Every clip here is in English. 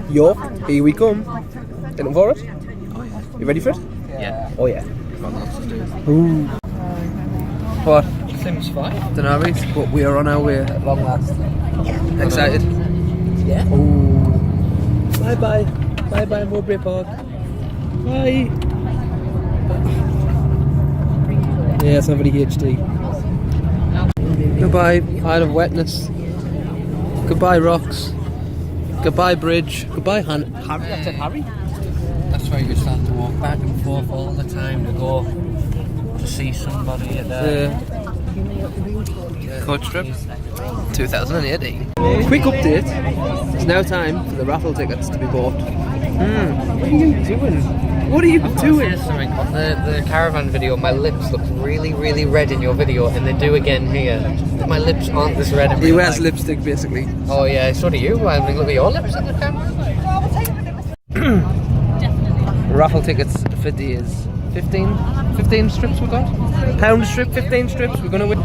York, here we come. Getting for it? You ready for it? Yeah. Oh yeah. Ooh. What? Seems fine. Don't know, Reece, but we are on our way at long last. Excited? Yeah. Ooh. Bye bye. Bye bye, Mowbray Park. Bye. Yeah, it's not very HD. Goodbye, pile of wetness. Goodbye, rocks. Goodbye, bridge. Goodbye, Harry. I said Harry. That's why you start to walk back and forth all the time to go to see somebody at the Coach trip 2018. Quick update. It's now time for the raffle tickets to be bought. What are you doing? What are you doing? Something. On the caravan video, my lips look really, really red in your video, and they do again here. My lips aren't this red. He wears lipstick basically. Oh yeah, so do you. I mean, look at your lips in the camera. Raffle tickets for days. 15 strips we got. Pound a strip, 15 strips. We're gonna win.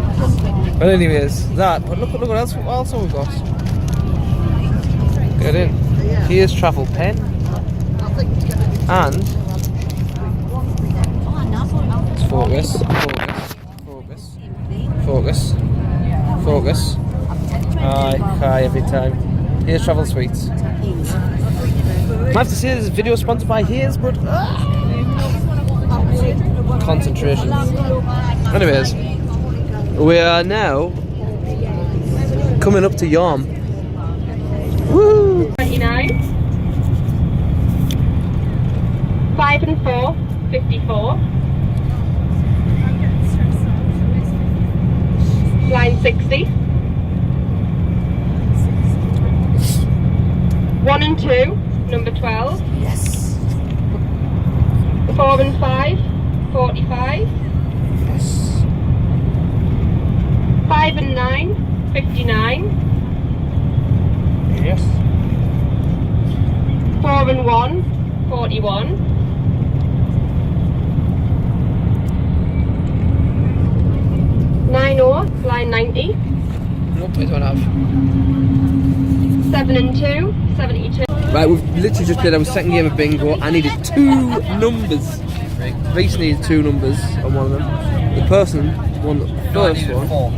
But anyways, that. But look what else have we got? Get in. Here's travel pen. And focus. I cry every time. Here's travel sweets. I have to say this video is sponsored by Here's, but concentration. Anyways, we are now coming up to Yarm. Woo! 29. 5 and 4, 54. Line 60. 1 and 2, number 12. Yes. 4 and 5, 45. Yes. 5 and 9, 59. Yes. 4 and 1, 41. 9 or line 90. Nope, I don't have. 7 and 2, 72. Right, we've literally just played our second game of bingo. I needed 2 numbers. Reece needed 2 numbers on one of them. The person won the first one. 4.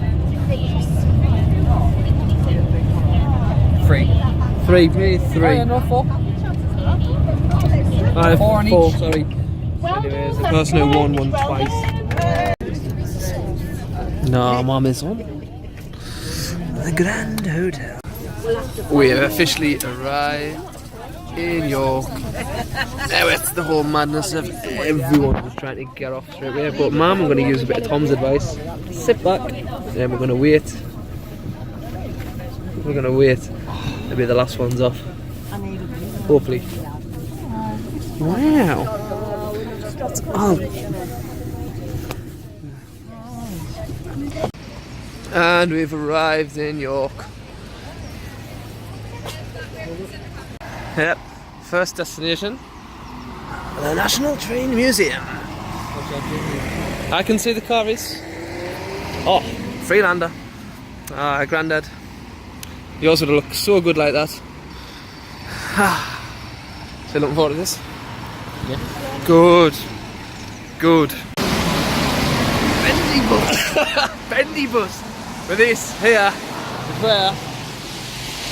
3. 3, please, 3. Oh, yeah, no, 4. Alright, 4 on 4, each. sorry. Anyways, the person who won twice. No, Mum is on. The Grand Hotel. We have officially arrived in York. Now it's the whole madness of everyone just trying to get off straight away. But Mum, I'm going to use a bit of Tom's advice. Sit back, and we're going to wait. We're going to wait to be the last ones off. Hopefully. Wow. Oh. And we've arrived in York. Yep, first destination, the National Train Museum. I can see the car is. Oh, Freelander. Grandad. Yours would look so good like that. So looking forward to this? Yeah. Good. Good. Bendy bus. Bendy bus. With this here is where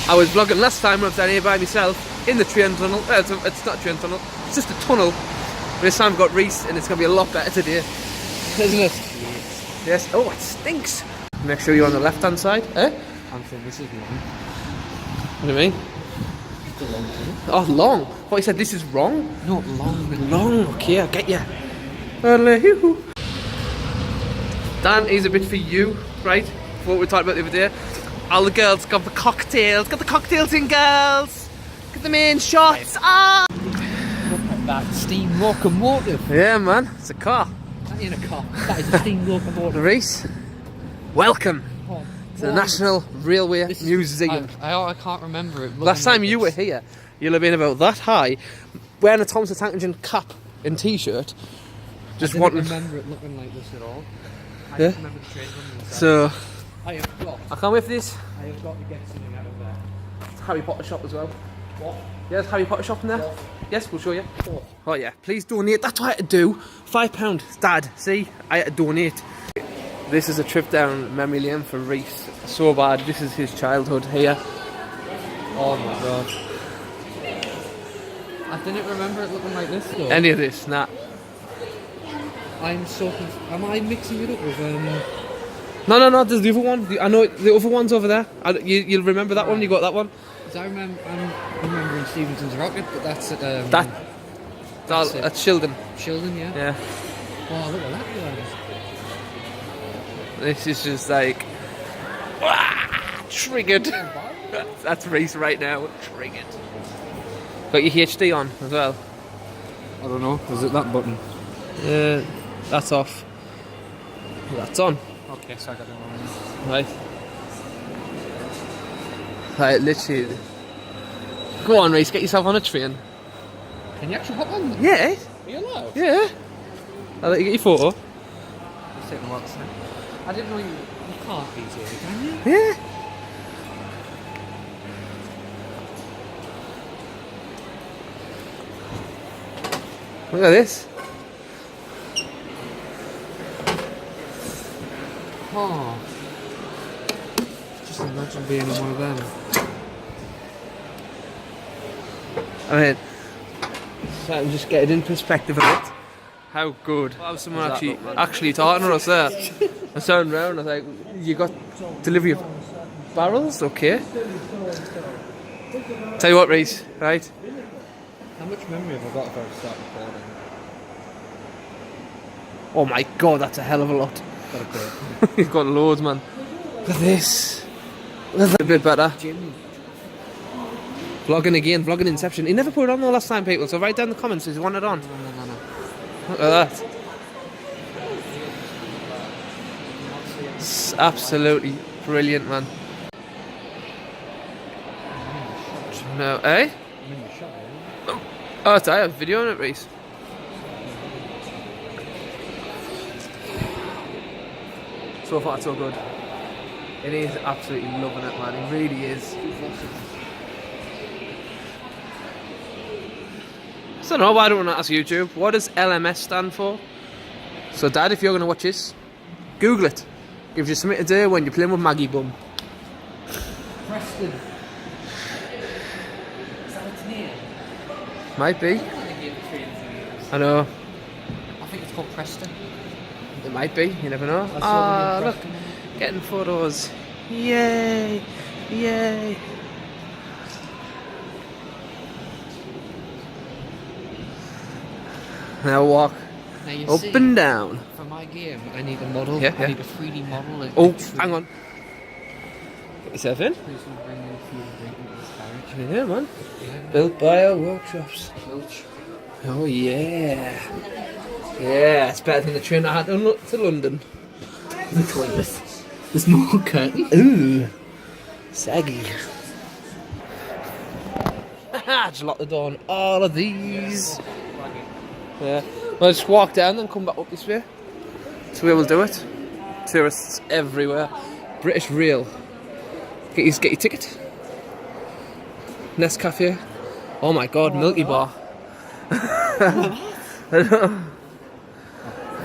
I was vlogging last time when I was down here by myself in the train tunnel. It's not a train tunnel, it's just a tunnel. But this time I've got Reece and it's going to be a lot better today. Isn't it? Yes. Oh, it stinks. Make sure you're on the left hand side. Eh? I'm saying this is long. What do you mean? Oh, long. What, you said this is wrong? No, long. Long, okay, I get you. Dan, here's a bit for you, right? For what we talked about the other day. All the girls got the cocktails. Got the cocktails in, girls. Get them in, shots. Ah! Look at that steam locomotive. Yeah, man, it's a car. That ain't a car. That is a steam locomotive. Reece, welcome to the National Railway Museum. I can't remember it. Last time you were here, you'll have been about that high, wearing a Thompson Tank Engine cap and t-shirt. Just I wanting. didn't remember it looking like this at all. I Yeah. just remember the train running inside. So, I have got I can't wait for this. to get something out of there. Harry Potter shop as well. What? Yeah, there's Harry Potter shop in there. What? Yes, we'll show you. What? Oh yeah, please donate. That's what I had to do. £5. Dad, see? I had to donate. This is a trip down memory lane for Reese. So bad. This is his childhood here. Oh my god. I didn't remember it looking like this though. Any of this, nah. I'm so am I mixing it up with No, there's the other one. I know the other one's over there. You'll remember that one, you got that one. Because I'm remembering Stevenson's Rocket, but that's at That's Shildon. Shildon, yeah. Yeah. Oh, look at that guys. This is just like triggered. That's Reese right now. Triggered. Got your HD on as well. I don't know. Is it that button? That's off. That's on. Okay, so I got it on. Right. Right, literally. Go on, Reese, get yourself on a train. Can you actually hop on them? Yeah. Are you allowed? Yeah. I'll let you get your photo. Just take the box now. I didn't know you can't beat it, can you? Yeah. Look at this. Oh. Just imagine being in one of them. I mean, so I'm just getting in perspective of it. How good. Well, someone actually talking to us there. I turned around and I was like, you got delivery of barrels? Okay. Tell you what, Reese, right? How much memory have I got if I start recording? Oh my god, that's a hell of a lot. Got a bit. You've got loads, man. Look at this. That's a bit better. Jim. Vlogging again, vlogging Inception. He never put it on the last time, people, so write down in the comments if you want it on. No. Look at that. It's absolutely brilliant, man. No, eh? I'm in the shot, Oh, it's I have video on it, Reese. So far, so good. It is absolutely loving it, man. It really is. So no, why don't I ask YouTube? What does LMS stand for? So, Dad, if you're going to watch this, Google it. Gives you something to do when you're playing with Maggie Bum. Preston. Is that its name? Might be. I know. I think it's called Preston. It might be. You never know. I saw Ah, them in look, Preston. getting photos. Yay! Yay! Now walk Now you up see, and down. for my game, I need a model. Yeah, I yeah. need a 3D model. Oh, hang on. Get yourself in. Please don't bring in food and drink into this garage. Yeah, man. Yeah. Built by our workshops. Filch. Oh yeah. Yeah, it's better than the train I had to London. The toilet. There's more curtain. Ooh, saggy. Just lock the door on all of these. Yeah, well, just walk down and come back up this way. That's the way we'll do it. Tourists everywhere. British Rail. Get your ticket. Nescafe. Oh my god, Milky Bar. I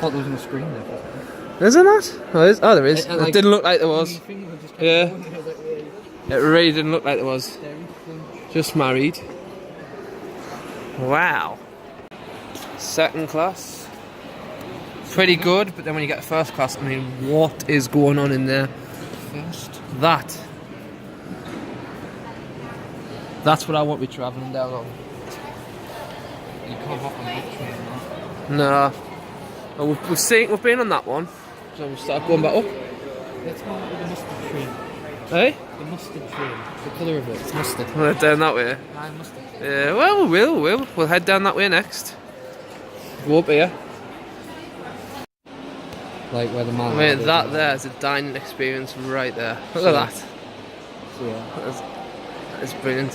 thought there was no screen there. Is there not? Oh, there is. Like, It didn't look like there was. Your finger just kept Yeah. going, and I was like, wait, It really didn't look like there was. Dairy Crunch. Just married. Wow. Second class. Pretty good, but then when you get first class, I mean, what is going on in there? First. That's what I want to be travelling down on. You can't hop on that train now. No. Well, we've been on that one. So we'll start going back up. Let's go with the mustard train. Hey? The mustard train. The colour of it. It's mustard. We'll head down that way. Mustard. Yeah, well, we will. We'll head down that way next. Go up here. Like where the man. I mean, that there is a dining experience right there. Look at that. Yeah. That's brilliant.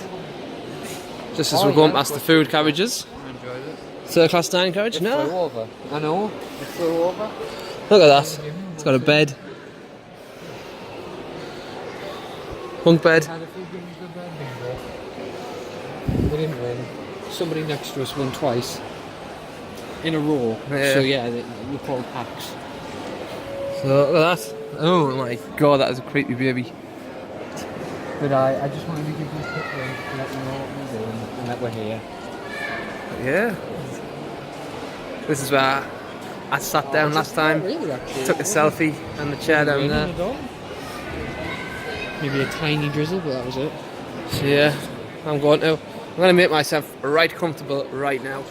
Just as Oh, we're going yeah, past the food carriages. I enjoyed it. Third class dining carriage? It flew No. over. I know. It flew over. Look at that. It's got a bed. Bunk bed. Had a few games of bed bingo. We didn't win. Somebody next to us won twice in a row. Yeah. So yeah, we called packs. So look at that. Oh my god, that is a creepy baby. But I just wanted to give you a quick link to let you know what we're doing and that we're here. Yeah. This is where I sat down last time, Really, actually. took a selfie and the chair down there. Maybe a tiny drizzle, but that was it. So yeah, I'm going to make myself right comfortable right now.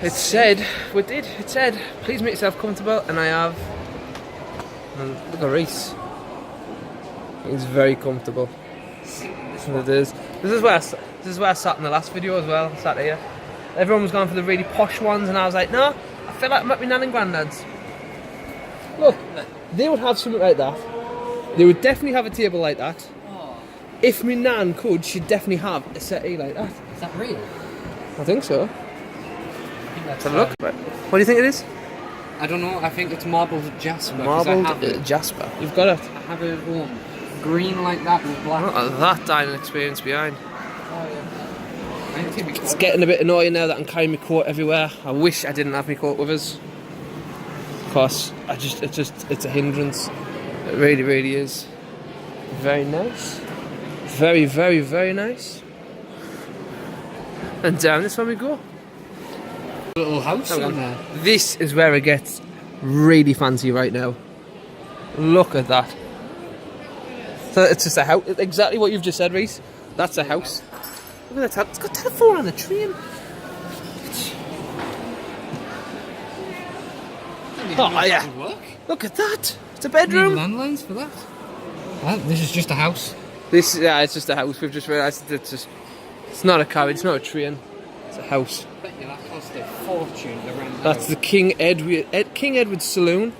It said, it said, please make yourself comfortable, and I have. And look at Reese. He's very comfortable. It is. This is where I sat in the last video as well. I sat here. Everyone was going for the really posh ones, and I was like, no, I feel like I'm at my nan and granddad's. Look, they would have something like that. They would definitely have a table like that. If my nan could, she'd definitely have a settee like that. Is that real? I think so. I think that's Let's have a look. Right. What do you think it is? I don't know. I think it's marbled jasper. 'Cause I Marbled have it. Jasper. You've got it. I have it all green like that with black. Look at that dining experience behind. Oh, yeah. I think we It's getting a bit annoying now that I'm carrying my coat everywhere. I wish I didn't have my coat with us. Because it's a hindrance. It really, really is. Very nice. Very, very, very nice. And down this one we go. little house in there. This is where it gets really fancy right now. Look at that. So it's just a house. Exactly what you've just said, Reese. That's a house. Look at that. It's got telephone on the train. Oh yeah. Look at that. It's a bedroom. Need landlines for that. Well, this is just a house. This, yeah, it's just a house. We've just realised it's not a carriage. It's not a train. It's a house. I bet you that cost a fortune to rent. That's the King Edward Saloon.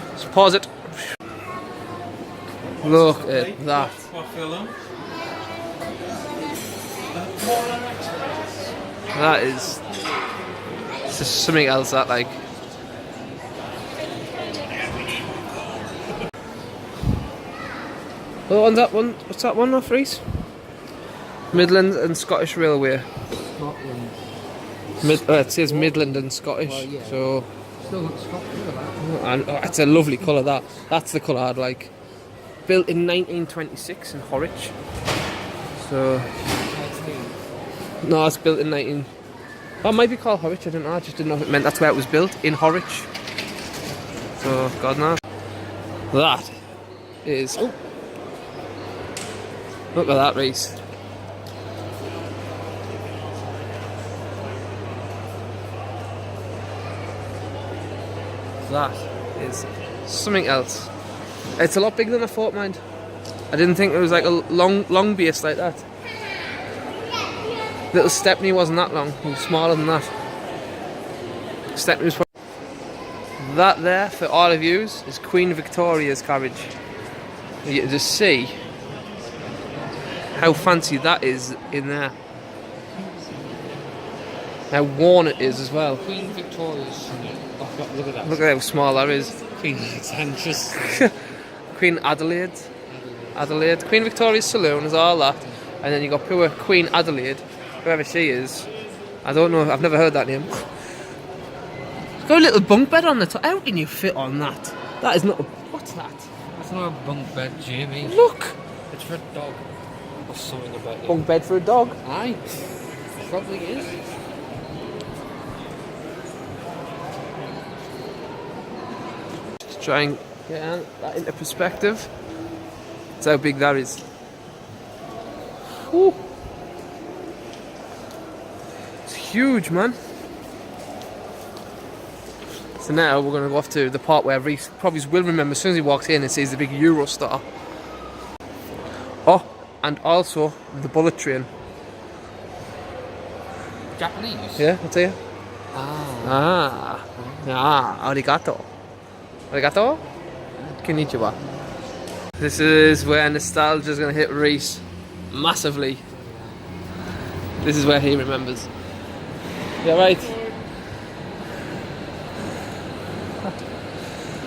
Let's pause it. Look at that. That is. It's just something else that like. Oh, and that one. What's that one off, Reese? Midland and Scottish Railway. Scotland. It says Midland and Scottish. Well, yeah. So. Still got Scotland. Look at that. And it's a lovely colour. That's the colour I'd like. Built in 1926 in Horwich. So no, it's built in 19. Oh, it might be called Horwich. I don't know. I just didn't know if it meant that's where it was built in Horwich. So God knows. That is. Oh, look at that, Reese. That is something else. It's a lot bigger than I thought, mind. I didn't think it was like a long base like that. Little Stepney wasn't that long. It was smaller than that. Stepney was probably... That there, for all of yous, is Queen Victoria's carriage. You can just see how fancy that is in there. How worn it is as well. Queen Victoria's. Oh, God, look at that. Look at how small that is. Queen Alexandra's. Queen Adelaide. Queen Victoria's Saloon is all that. And then you got poor Queen Adelaide, whoever she is. I don't know, I've never heard that name. It's got a little bunk bed on the top. How can you fit on that? That is not a... What's that? That's not a bunk bed, Jamie. Look! It's for a dog. Or something about it. Bunk bed for a dog. Aye. Probably is. Just try and get that into perspective. That's how big that is. Whew. It's huge, man. So now we're going to go off to the part where Reese probably will remember as soon as he walks in and sees the big Eurostar. Oh, and also the bullet train. Japanese? Yeah, I'll tell you. Ah. Arigato. Arigato? Konnichiwa. This is where nostalgia is going to hit Reese massively. This is where he remembers. Yeah, right.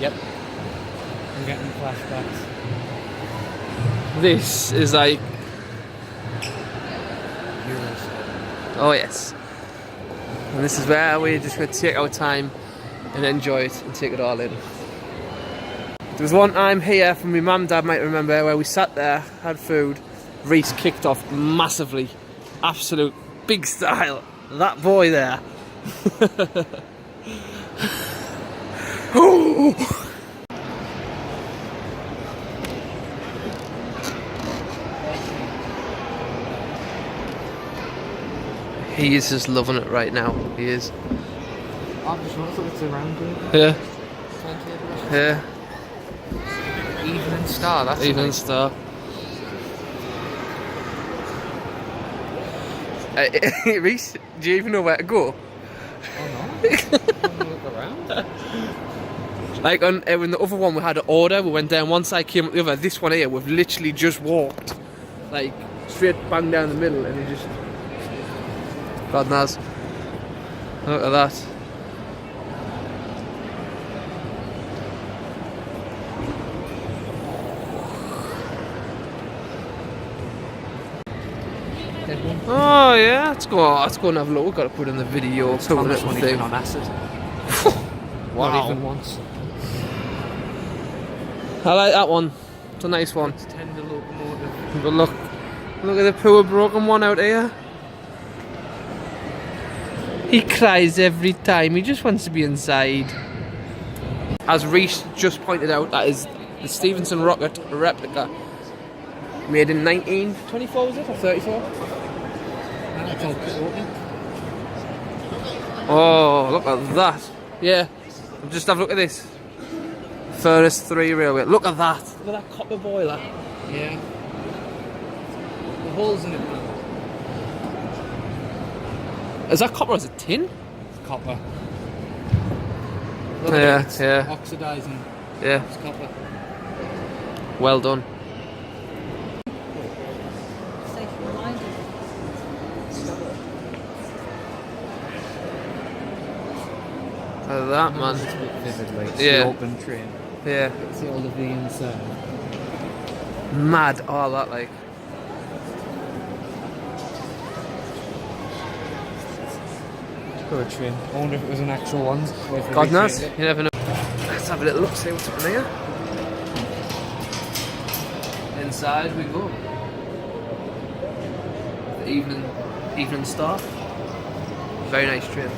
Yep. I'm getting flashbacks. This is like, oh yes. And this is where we're just going to take our time and enjoy it and take it all in. There was one time here, from my mum and dad might remember, where we sat there, had food. Reese kicked off massively, absolute big style. That boy there. He is just loving it right now. He is. I'm just wondering if it's around here. Yeah. 20 Yeah. Evening Star, that's Evening Star. Reese, do you even know where to go? Oh no. Look around. Like on in the other one we had an order, we went down one side, came up the other. This one here, we've literally just walked, like straight bang down the middle, and we just. God knows. Look at that. Oh yeah, let's go and have a look. We've got to put in the video. Thomas when he's been on acid. Wow. Not even once. I like that one. It's a nice one. It's tender locomotive. But look at the poor broken one out here. He cries every time. He just wants to be inside. As Reese just pointed out, that is the Stevenson rocket replica, made in 1924, was it, or 34? Oh, look at that. Yeah, just have a look at this. Furnace 3 railway. Look at that. Look at that copper boiler. Yeah. The holes in it now. Is that copper or is it tin? Copper. Yeah, It's yeah. oxidizing. Yeah, It's copper. well done. Look at that, man. It's a bit vividly. It's Yeah. the open train. Yeah. See all of the inside. Mad, all that, like. Poor train. I wonder if it was an actual one. or if they God knows, recreated you never know. Let's have a little look, see what's up in here. Inside we go. The evening Star. Very nice train.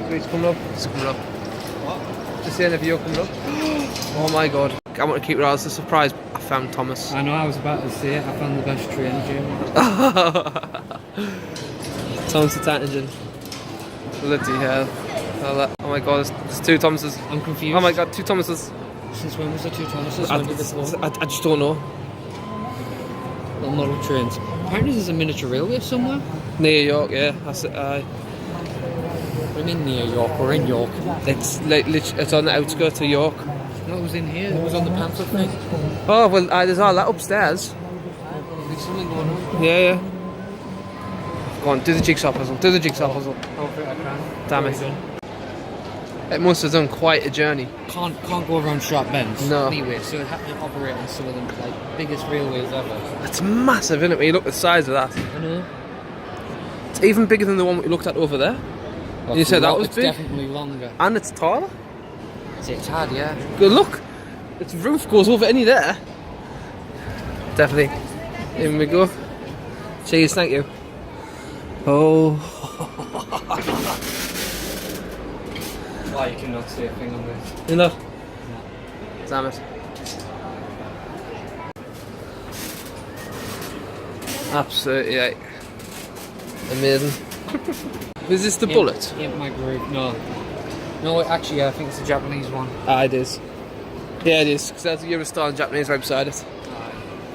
So it's coming up. It's coming up. What? Just seeing the view coming up. Oh my god. I want to keep it out as a surprise. I found Thomas. I know, I was about to say it. I found the best train, Jim. Thomas the Tank Engine. Bloody hell. Oh my god, there's two Thomases. I'm confused. Oh my god, two Thomases. Since when was the two Thomases? When did this go? I just don't know. Little model trains. Apparently there's a miniature railway somewhere. Near York, yeah. That's it. What do you mean near York? We're in York. It's like it's on the outskirts of York. No, it was in here. It was on the pamphlet thing. Oh well, there's all that upstairs. There's something going on. Yeah, yeah. Go on, do the jigsaw puzzle. Do the jigsaw puzzle. Hopefully I can. Damn it. It must have done quite a journey. Can't go around sharp bends. No. Anyway, so it had to operate on some of the like biggest railways ever. That's massive, isn't it? When you look at the size of that, I know. it's even bigger than the one we looked at over there. Well, You said that was it's big? definitely longer. And it's taller. It's hard, yeah. Good look. Its roof goes over any there. Definitely. In we go. Cheers, thank you. Oh. Why you cannot see a thing on this? You know? Damn it. Absolutely, like, amazing. Is this the bullet? Ain't my group. No. No, actually, yeah, I think it's a Japanese one. Ah, it is. Yeah, it is. Because there's a Eurostar on Japanese right beside it.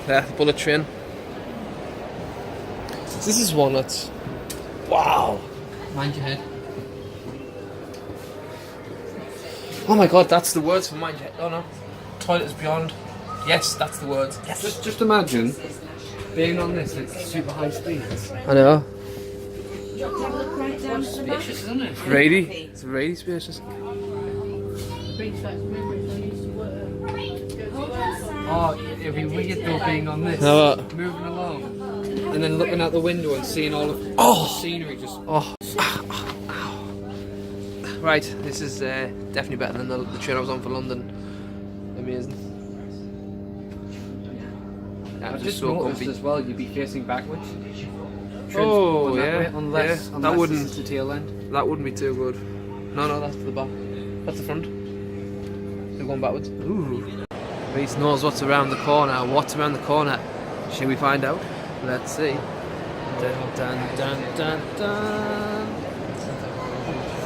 Yeah, the bullet train. So this is one that's. Wow! Mind your head. Oh my god, that's the words for mind. Oh no. Toilet is beyond. Yes, that's the words. Yes. Just imagine being on this at super high speeds. I know. Spacious, isn't it? Really? It's really spacious. Oh, it'd be weird though being on this, Now what? moving along, and then looking out the window and seeing all of the scenery just. Oh. Right, this is definitely better than the train I was on for London. Amazing. Yeah, I've just just so noticed comfy. as well, you'd be facing backwards. Oh, Going that yeah, way, unless yeah, that this wouldn't- is the tail end. That wouldn't be too good. No, that's the back. That's the front. We're going backwards. Ooh. Reese knows what's around the corner. What's around the corner? Shall we find out? Let's see. Dun, dun, dun, dun, dun.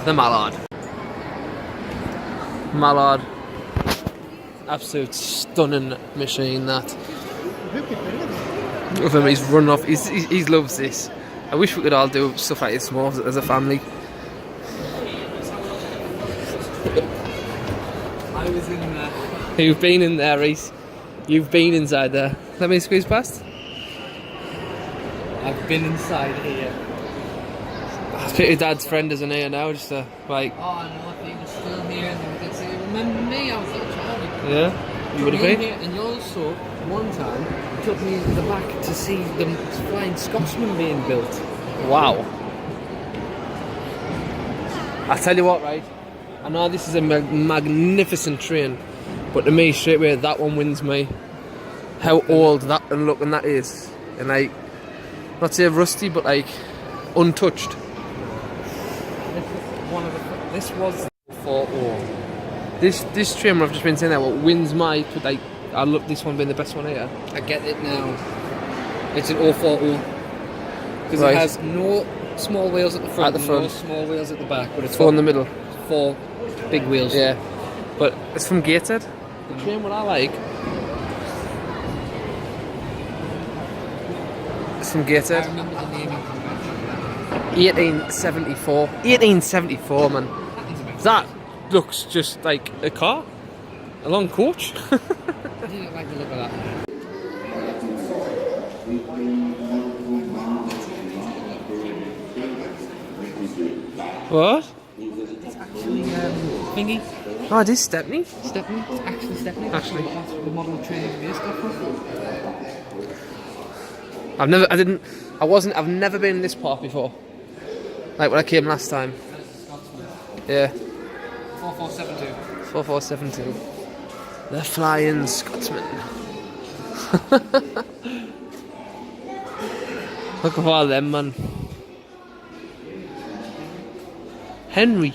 The Mallard. Mallard. Absolute stunning machine that. Look at him, he's running off. He loves this. I wish we could all do stuff like this more as a family. I was in there. You've been in there, Reese. You've been inside there. Let me squeeze past. I've been inside here. It's pity Dad's friend isn't here now, just like, Oh no, if he was still here and they could say, remember me? I was little child. yeah, you would have been. Here, and you also, one time, took me to the back to see the Flying Scotsman being built. Wow. I tell you what, right? I know this is a magnificent train, but to me, straight away, that one wins me. How old that and looking that is, and like, not say rusty, but like untouched. This was 4-0. This train I've just been saying that what wins my, but like, I look this one being the best one here. I get it now. It's an 040 because Right. it has no small wheels at the front, At the front. and no small wheels at the back, but it's Four in got the middle. 4 big wheels. Yeah, but it's from Gateshead. The train what I like. It's from I Gateshead. remember the naming convention. 1874. 1874, man. That looks just like a car. A long coach. I didn't like the look of that. What? It's actually thingy. Oh, it is Stepney. Stepney. It's actually Stepney. Actually. That's what the model train is based off of. I've never been in this park before. Like when I came last time. Yeah. 4472. 4472. The Flying Scotsman. Look at all them, man. Henry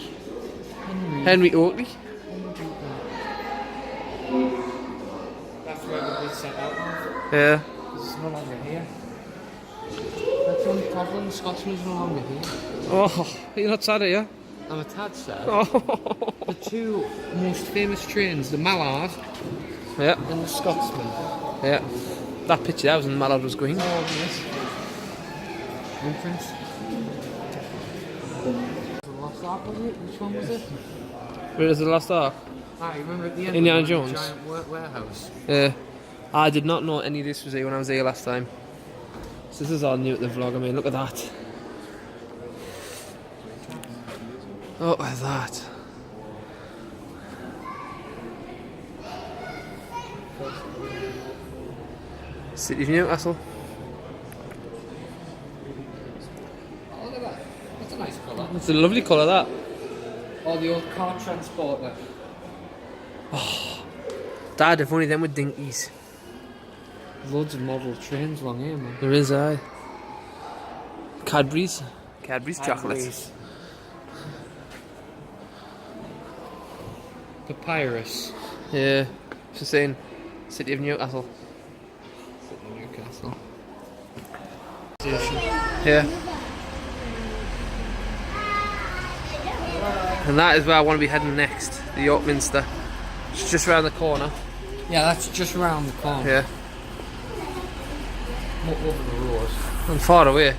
Oakley. That's where it was sent out of. Yeah. Because it's no longer here. That's the only problem. Scotsman's no longer here. Oh, you're not sad, are you? I'm a tad sad. Oh. The two most famous trains, the Mallard Yeah, and the Scotsman. yeah. That picture that was when Mallard was going. Oh, yes. Entrance. The Lost Ark, was it? Which one was it? Where is the Lost Ark? Ah, you remember at the end? Indiana of the Jones? giant warehouse. Yeah. I did not know any of this was here when I was here last time. So this is all new at the vlog. I mean, look at that. Look at that. City of Newcastle. Oh, look at that. That's a nice colour. It's a lovely colour, that. Oh, the old car transporter. Dad, if only them were dinkies. Loads of model trains along here, man. There is, aye. Cadbury's chocolates. Papyrus. Yeah. Just saying, City of Newcastle. Newcastle. Yeah. And that is where I want to be heading next, the York Minster. It's just around the corner. Yeah, that's just round the corner. Yeah. Not over the road. And far away.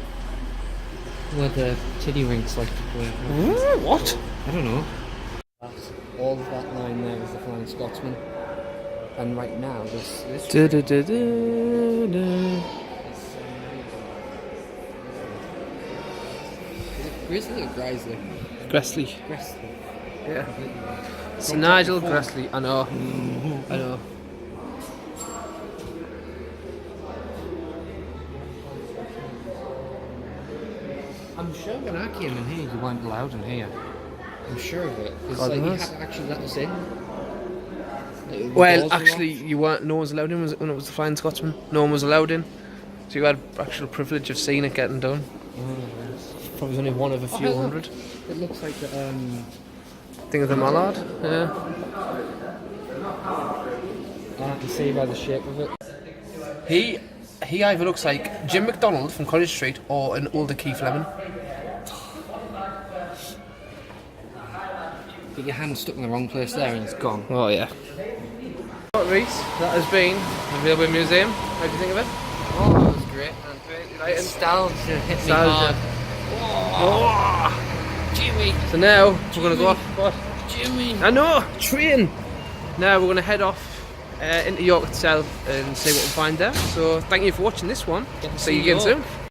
Where the titty rinks like to play. What? I don't know. All of that line there is the Flying Scotsman. And right now, this Du-du-du-du-du. Grizzly or Grizzly? Gressley. Grizzly. Yeah. Sir Nigel Gressley. I know. I know. I'm sure when I came in here, you weren't allowed in here. I'm sure of it. It's God like you knows. had to actually let us in. Like, the Well, doors were actually, locked. you weren't. No one was allowed in when it was the Flying Scotsman. No one was allowed in, so you had actual privilege of seeing it getting done. Probably only one of a few hey, look. hundred. It looks like the Think of the mallard. Yeah. I can see by the shape of it. He either looks like Jim McDonald from College Street or an older Keith Lemon. Get your hand stuck in the wrong place there and it's gone. Oh yeah. Reese, that has been the Railway Museum. How do you think of it? Oh, that was great, man. Great. Nostalgia hit me Nostalgia. hard. Jimmy, So now we're gonna go off. What? Jimmy. I know, train. Now we're gonna head off into York itself and see what we find there. So thank you for watching this one. Get to See you see again York. soon.